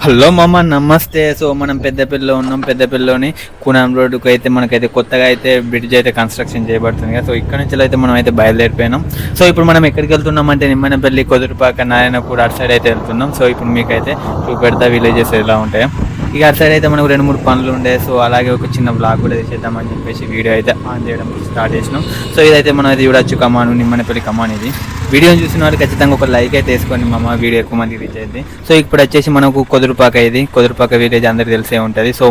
Hello మామ నమస్తే. So మనం పెద్దపల్లిలో ఉన్నాం. పెద్దపల్లిలోని కూనాం రోడ్డుకు అయితే మనకైతే కొత్తగా అయితే బ్రిడ్జ్ అయితే కన్స్ట్రక్షన్ చేయబడుతుంది కదా. సో ఇక్కడ నుంచి అయితే మనం అయితే బయలుదేరిపోయినాం. సో ఇప్పుడు మనం ఎక్కడికి వెళ్తున్నాం అంటే నిమ్మనపల్లి, కొదురుపాక, నారాయణపూర్ అటు సైడ్ అయితే వెళ్తున్నాం. సో ఇప్పుడు మీకైతే చూపెడతా విలేజెస్ ఎలా ఉంటాయో. ఇక అటు సైడ్ అయితే మనకు 2-3 పనులు ఉండే. సో అలాగే ఒక చిన్న బ్లాగ్ కూడా చేద్దామని చెప్పేసి వీడియో అయితే ఆన్ చేయడం స్టార్ట్ చేసినాం. సో ఇదైతే మనం అయితే చూడొచ్చు కమాను, నిమ్మనపల్లి కమాన్. ఇది వీడియోని చూసిన వాళ్ళు ఖచ్చితంగా ఒక లైక్ అయితే వేసుకోండి మామ, వీడియో ఎక్కువ మందికి రీచ్ అయింది. సో ఇప్పుడు వచ్చేసి మనకు కొదురుపాక, ఇది కొదురుపాక విలేజ్ అందరికి తెలిసే ఉంటుంది. సో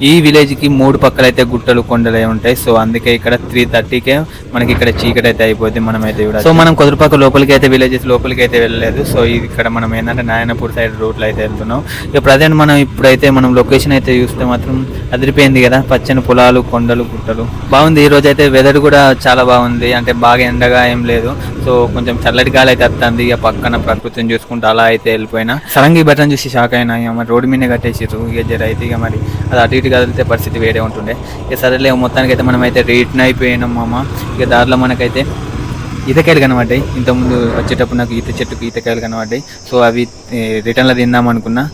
ఈ విలేజ్కి 3 పక్కల అయితే గుట్టలు, కొండలు ఉంటాయి. సో అందుకే ఇక్కడ 3:30కే మనకి ఇక్కడ చీకటి అయితే అయిపోద్ది. మనం అయితే కూడా సో మనం కొదురుపాక లోపలికి అయితే విలేజెస్ లోపలికి అయితే వెళ్ళలేదు. సో ఇక్కడ మనం ఏంటంటే నారాయణపూర్ సైడ్ రూట్లో అయితే వెళ్తున్నాం. ఇక ప్రజెంట్ మనం ఇప్పుడైతే మనం లొకేషన్ అయితే చూస్తే మాత్రం అదిరిపోయింది కదా. పచ్చని పొలాలు, కొండలు, గుట్టలు బాగుంది. ఈ రోజు అయితే వెదర్ కూడా చాలా బాగుంది. అంటే బాగా ఎండగా ఏం లేదు. సో కొంచెం చల్లటి గాలి అయితే వస్తుంది. ఇక పక్కన ప్రకృతిని చూసుకుంటూ అలా అయితే వెళ్ళిపోయినా సరంగి బటన్ చూసి షాక్ అయినా. ఇక మరి రోడ్డు మీద కట్టేసారు. ఇక జర అయితే ఇక మరి అది అటు ఇటు కదిలితే పరిస్థితి వేరే ఉంటుండే. ఇక సరేలే మొత్తానికి అయితే మనం అయితే రిటర్న్ అయిపోయినాం మామ. ఇక దారిలో మనకైతే ఈతకాయలు కనబడ్డాయి. ఇంతకుముందు వచ్చేటప్పుడు నాకు ఈత చెట్టుకు ఈతకాయలు కనబడ్డాయి. సో అవి రిటర్న్లో తిందాం అనుకున్నా.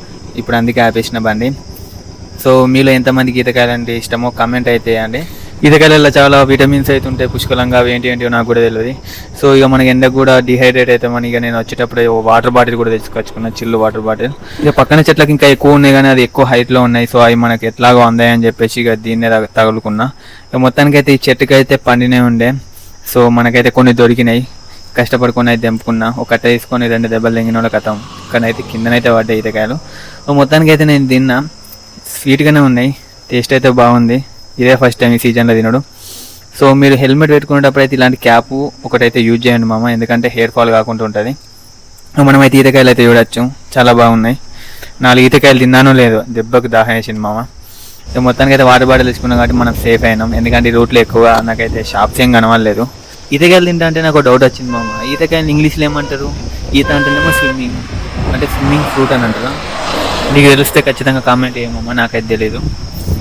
ఇప్పుడు అందుకే ఆపేసిన బండి. సో మీలో ఎంతమందికి ఈతకాయలు అంటే ఇష్టమో కమెంట్ అయితే వేయండి. ఈతకాయలలో చాలా విటమిన్స్ అయితే ఉంటాయి పుష్కలంగా. అవి ఏంటి నాకు కూడా తెలియదు. సో ఇక మనకి ఎండకు కూడా డిహైడ్రేట్ అవుతామని ఇక నేను వచ్చేటప్పుడు వాటర్ బాటిల్ కూడా తెచ్చుకొచ్చుకున్నా, చిల్లు వాటర్ బాటిల్. ఇక పక్కన చెట్లకి ఇంకా ఎక్కువ ఉన్నాయి కానీ అది ఎక్కువ హైట్లో ఉన్నాయి. సో అవి మనకి ఎట్లాగో అందాయని చెప్పేసి ఇక దీన్నే తగులుకున్నా. ఇక మొత్తానికి అయితే ఈ చెట్టుకి అయితే పండినే ఉండే. సో మనకైతే కొన్ని దొరికినాయి. కష్టపడుకొని అయితే తెంపుకున్నా. ఒకట తీసుకొని 2 దెబ్బలు తెంగిన వాళ్ళ కథం. ఇక్కడైతే కిందనైతే పడ్డాయి ఈతకాయలు. మొత్తానికి అయితే నేను తిన్నా. స్వీట్గానే ఉన్నాయి. టేస్ట్ అయితే బాగుంది. ఇదే ఫస్ట్ టైం ఈ సీజన్లో తినడు. సో మీరు హెల్మెట్ పెట్టుకునేటప్పుడు అయితే ఇలాంటి క్యాప్ ఒకటైతే యూజ్ చేయండి మామ, ఎందుకంటే హెయిర్ ఫాల్ కాకుండా ఉంటుంది. మనమైతే ఈతకాయలు అయితే చూడొచ్చు, చాలా బాగున్నాయి. 4 ఈతకాయలు తిన్నానో లేదో దెబ్బకు దాహం వేసింది మామ. సో మొత్తానికి అయితే వాటర్ బాటిల్ తీసుకున్నాం కాబట్టి మనం సేఫ్ అయినాం. ఎందుకంటే ఈ రూట్లో ఎక్కువ నాకైతే షాప్స్ ఏం కనవలేదు. ఈతకాయలు తింటా అంటే నాకు డౌట్ వచ్చింది మామ. ఈతకాయలు ఇంగ్లీష్లో ఏమంటారు? ఈత అంటేనేమో స్విమ్మింగ్, అంటే స్విమ్మింగ్ ఫ్రూట్ అని అంటారా? నీకు తెలిస్తే ఖచ్చితంగా కామెంట్ చేయమమ్మా, నాకైతే తెలియదు.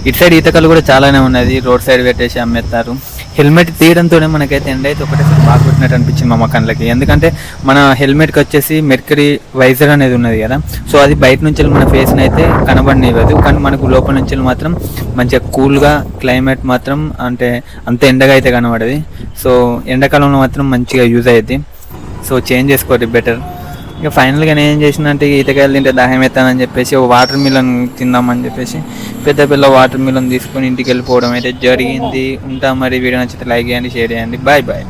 ఇటు సైడ్ ఈతకాయలు కూడా చాలానే ఉన్నది. రోడ్ సైడ్ పెట్టేసి అమ్మేస్తారు. హెల్మెట్ తీయడంతోనే మనకైతే ఎండ అయితే ఒకటేసారి బాగా కొట్టినట్టు అనిపించింది మా కళ్ళకి. ఎందుకంటే మన హెల్మెట్కి వచ్చేసి మెర్కరీ వైజర్ అనేది ఉన్నది కదా. సో అది బయట నుంచి మన ఫేస్ని అయితే కనబడనివ్వదు, కానీ మనకు లోపల నుంచి మాత్రం మంచిగా కూల్గా క్లైమేట్ మాత్రం అంటే అంత ఎండగా అయితే కనబడది. సో ఎండాకాలంలో మాత్రం మంచిగా యూజ్ అయ్యింది. సో చేంజ్ చేసుకోండి బెటర్. ఇక ఫైనల్గా నేను ఏం చేసిన అంటే ఈతకాయలు తింటే దాహం ఎత్తానని చెప్పేసి వాటర్ మిలన్ తిందామని చెప్పేసి పెద్ద వాటర్ మిలన్ తీసుకొని ఇంటికి వెళ్ళిపోవడం అయితే జరిగింది. ఉంటా మరి. వీడియో నచ్చితే లైక్ చేయండి, షేర్ చేయండి. Bye bye.